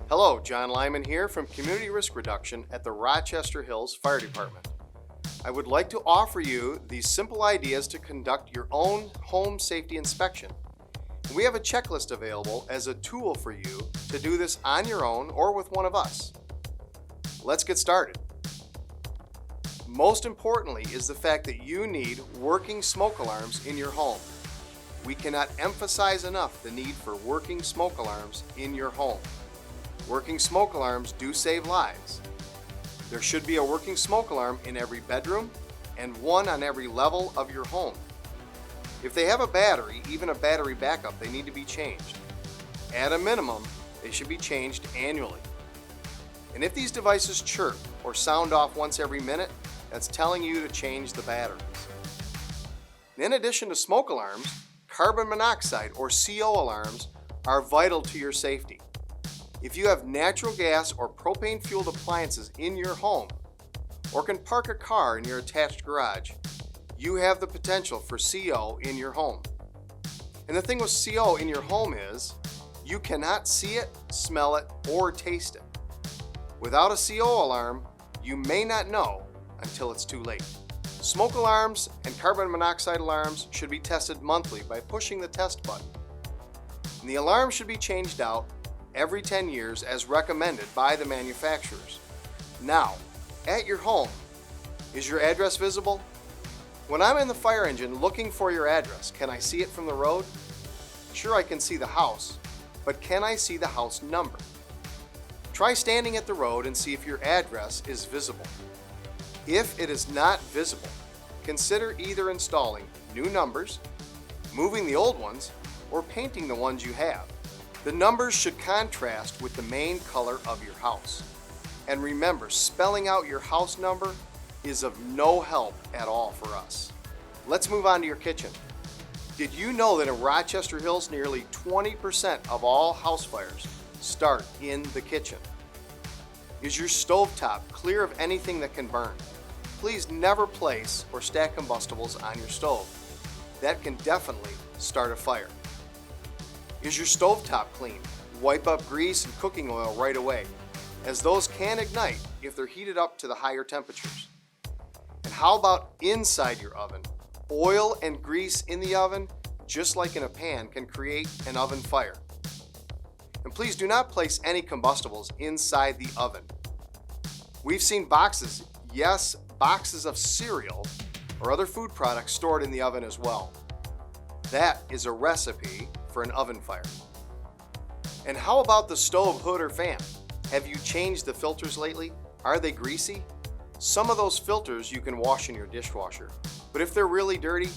Hello, John Lyman here from Community Risk Reduction at the Rochester Hills Fire Department. I would like to offer you these simple ideas to conduct your own home safety inspection. We have a checklist available as a tool for you to do this on your own or with one of us. Let's get started. Most importantly is the fact that you need working smoke alarms in your home. We cannot emphasize enough the need for working smoke alarms in your home. Working smoke alarms do save lives. There should be a working smoke alarm in every bedroom and one on every level of your home. If they have a battery, even a battery backup, they need to be changed. At a minimum, they should be changed annually. And if these devices chirp or sound off once every minute, that's telling you to change the batteries. In addition to smoke alarms, carbon monoxide or CO alarms are vital to your safety. If you have natural gas or propane-fueled appliances in your home, or can park a car in your attached garage, you have the potential for CO in your home. And the thing with CO in your home is, you cannot see it, smell it, or taste it. Without a CO alarm, you may not know until it's too late. Smoke alarms and carbon monoxide alarms should be tested monthly by pushing the test button. And the alarm should be changed out every 10 years as recommended by the manufacturers. Now, at your home, is your address visible? When I'm in the fire engine looking for your address, can I see it from the road? Sure, I can see the house, but can I see the house number? Try standing at the road and see if your address is visible. If it is not visible, consider either installing new numbers, moving the old ones, or painting the ones you have. The numbers should contrast with the main color of your house. And remember, spelling out your house number is of no help at all for us. Let's move on to your kitchen. Did you know that in Rochester Hills, nearly 20% of all house fires start in the kitchen? Is your stovetop clear of anything that can burn? Please never place or stack combustibles on your stove. That can definitely start a fire. Is your stovetop clean? Wipe up grease and cooking oil right away, as those can ignite if they're heated up to the higher temperatures. And how about inside your oven? Oil and grease in the oven, just like in a pan, can create an oven fire. And please do not place any combustibles inside the oven. We've seen boxes, yes, boxes of cereal or other food products stored in the oven as well. That is a recipe for an oven fire. And how about the stove hood or fan? Have you changed the filters lately? Are they greasy? Some of those filters you can wash in your dishwasher, but if they're really dirty,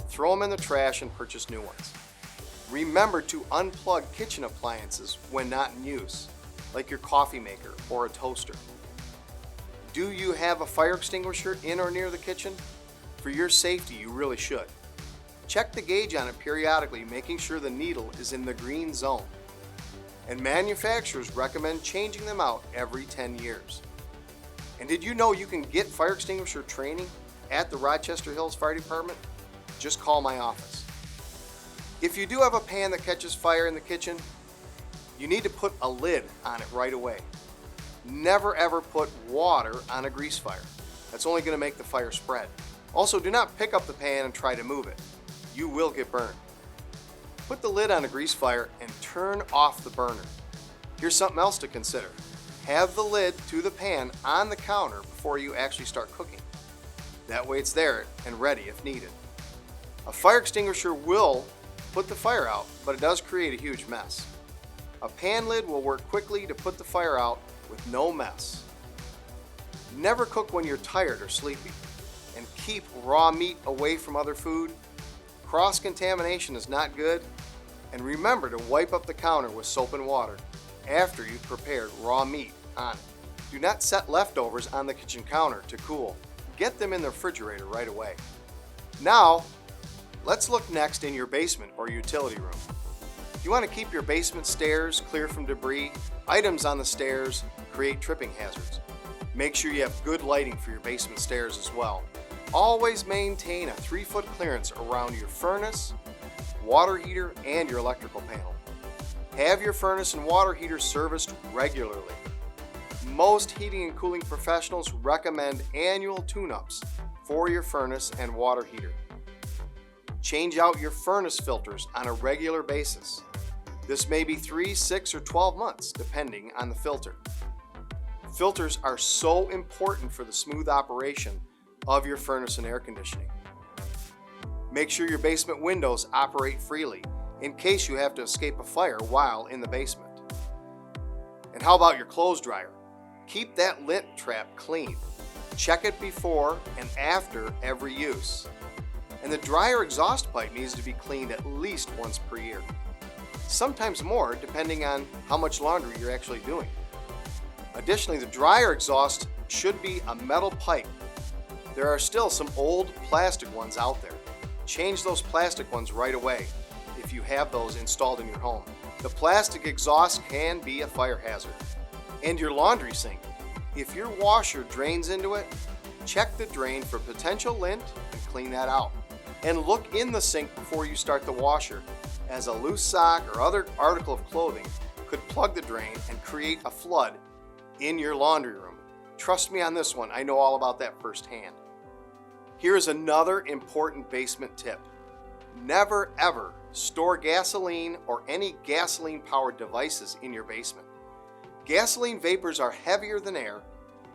throw them in the trash and purchase new ones. Remember to unplug kitchen appliances when not in use, like your coffee maker or a toaster. Do you have a fire extinguisher in or near the kitchen? For your safety, you really should. Check the gauge on it periodically, making sure the needle is in the green zone. And manufacturers recommend changing them out every 10 years. And did you know you can get fire extinguisher training at the Rochester Hills Fire Department? Just call my office. If you do have a pan that catches fire in the kitchen, you need to put a lid on it right away. Never ever put water on a grease fire. That's only going to make the fire spread. Also, do not pick up the pan and try to move it. You will get burned. Put the lid on a grease fire and turn off the burner. Here's something else to consider. Have the lid to the pan on the counter before you actually start cooking. That way it's there and ready if needed. A fire extinguisher will put the fire out, but it does create a huge mess. A pan lid will work quickly to put the fire out with no mess. Never cook when you're tired or sleepy, and keep raw meat away from other food. Cross-contamination is not good, and remember to wipe up the counter with soap and water after you've prepared raw meat on it. Do not set leftovers on the kitchen counter to cool. Get them in the refrigerator right away. Now, let's look next in your basement or utility room. If you want to keep your basement stairs clear from debris, items on the stairs create tripping hazards. Make sure you have good lighting for your basement stairs as well. Always maintain a 3-foot clearance around your furnace, water heater, and your electrical panel. Have your furnace and water heater serviced regularly. Most heating and cooling professionals recommend annual tune-ups for your furnace and water heater. Change out your furnace filters on a regular basis. This may be 3, 6, or 12 months, depending on the filter. Filters are so important for the smooth operation of your furnace and air conditioning. Make sure your basement windows operate freely in case you have to escape a fire while in the basement. And how about your clothes dryer? Keep that lint trap clean. Check it before and after every use. And the dryer exhaust pipe needs to be cleaned at least once per year. Sometimes more, depending on how much laundry you're actually doing. Additionally, the dryer exhaust should be a metal pipe. There are still some old plastic ones out there. Change those plastic ones right away if you have those installed in your home. The plastic exhaust can be a fire hazard. And your laundry sink. If your washer drains into it, check the drain for potential lint and clean that out. And look in the sink before you start the washer, as a loose sock or other article of clothing could plug the drain and create a flood in your laundry room. Trust me on this one, I know all about that firsthand. Here is another important basement tip. Never ever store gasoline or any gasoline-powered devices in your basement. Gasoline vapors are heavier than air,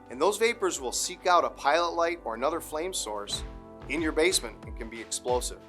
and those vapors will seek out a pilot light or another flame source in your basement and can be explosive.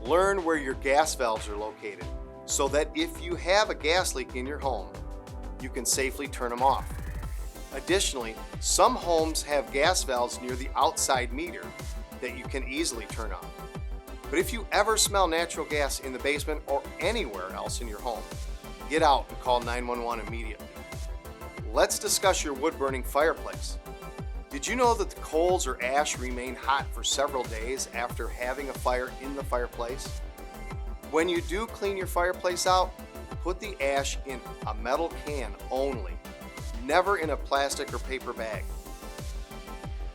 Learn where your gas valves are located so that if you have a gas leak in your home, you can safely turn them off. Additionally, some homes have gas valves near the outside meter that you can easily turn off. But if you ever smell natural gas in the basement or anywhere else in your home, get out and call 911 immediately. Let's discuss your wood-burning fireplace. Did you know that the coals or ash remain hot for several days after having a fire in the fireplace? When you do clean your fireplace out, put the ash in a metal can only, never in a plastic or paper bag.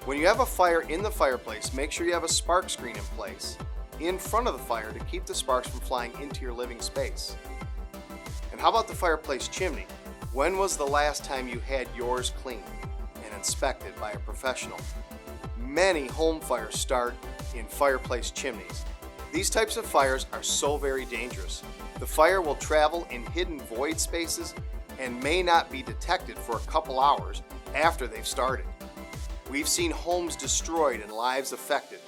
When you have a fire in the fireplace, make sure you have a spark screen in place in front of the fire to keep the sparks from flying into your living space. And how about the fireplace chimney? When was the last time you had yours cleaned and inspected by a professional? Many home fires start in fireplace chimneys. These types of fires are so very dangerous. The fire will travel in hidden void spaces and may not be detected for a couple hours after they've started. We've seen homes destroyed and lives affected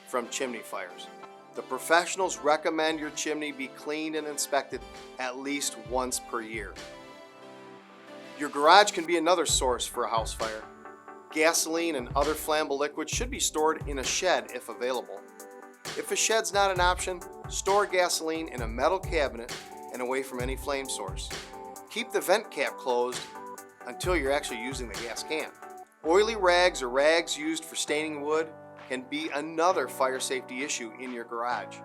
from chimney fires. The professionals recommend your chimney be cleaned and inspected at least once per year. Your garage can be another source for a house fire. Gasoline and other flammable liquids should be stored in a shed if available. If a shed's not an option, store gasoline in a metal cabinet and away from any flame source. Keep the vent cap closed until you're actually using the gas can. Oily rags or rags used for staining wood can be another fire safety issue in your garage.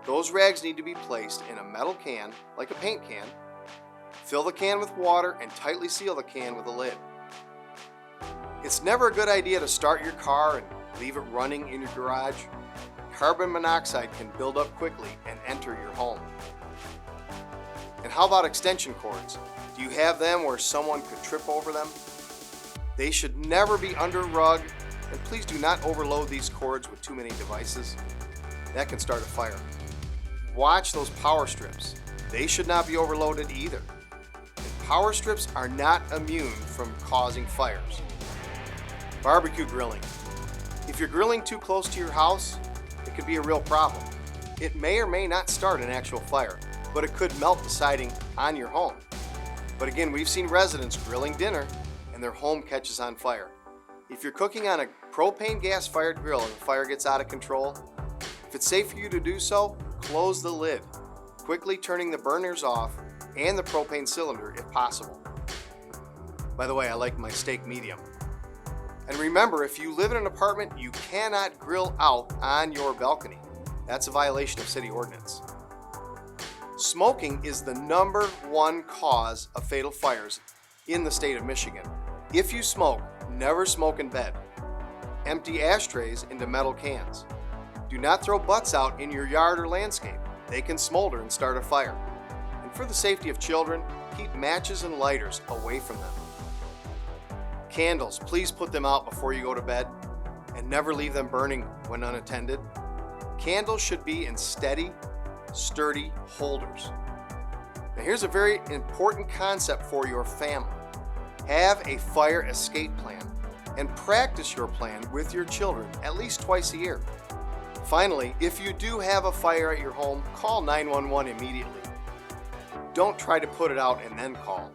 Those rags need to be placed in a metal can, like a paint can. Fill the can with water and tightly seal the can with a lid. It's never a good idea to start your car and leave it running in your garage. Carbon monoxide can build up quickly and enter your home. And how about extension cords? Do you have them where someone could trip over them? They should never be under a rug, and please do not overload these cords with too many devices. That can start a fire. Watch those power strips. They should not be overloaded either. And power strips are not immune from causing fires. Barbecue grilling. If you're grilling too close to your house, it could be a real problem. It may or may not start an actual fire, but it could melt the siding on your home. But again, we've seen residents grilling dinner and their home catches on fire. If you're cooking on a propane gas-fired grill and the fire gets out of control, if it's safe for you to do so, close the lid, quickly turning the burners off and the propane cylinder if possible. By the way, I like my steak medium. And remember, if you live in an apartment, you cannot grill out on your balcony. That's a violation of city ordinance. Smoking is the #1 cause of fatal fires in the state of Michigan. If you smoke, never smoke in bed. Empty ashtrays into metal cans. Do not throw butts out in your yard or landscape. They can smolder and start a fire. And for the safety of children, keep matches and lighters away from them. Candles, please put them out before you go to bed and never leave them burning when unattended. Candles should be in steady, sturdy holders. Now here's a very important concept for your family. Have a fire escape plan and practice your plan with your children at least twice a year. Finally, if you do have a fire at your home, call 911 immediately. Don't try to put it out and then call.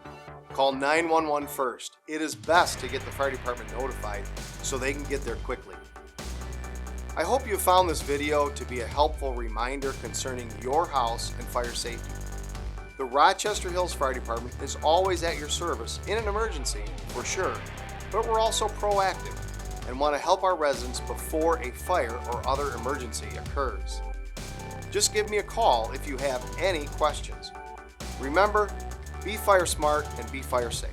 Call 911 first. It is best to get the fire department notified so they can get there quickly. I hope you found this video to be a helpful reminder concerning your house and fire safety. The Rochester Hills Fire Department is always at your service in an emergency, for sure, but we're also proactive and want to help our residents before a fire or other emergency occurs. Just give me a call if you have any questions. Remember, be fire smart and be fire safe.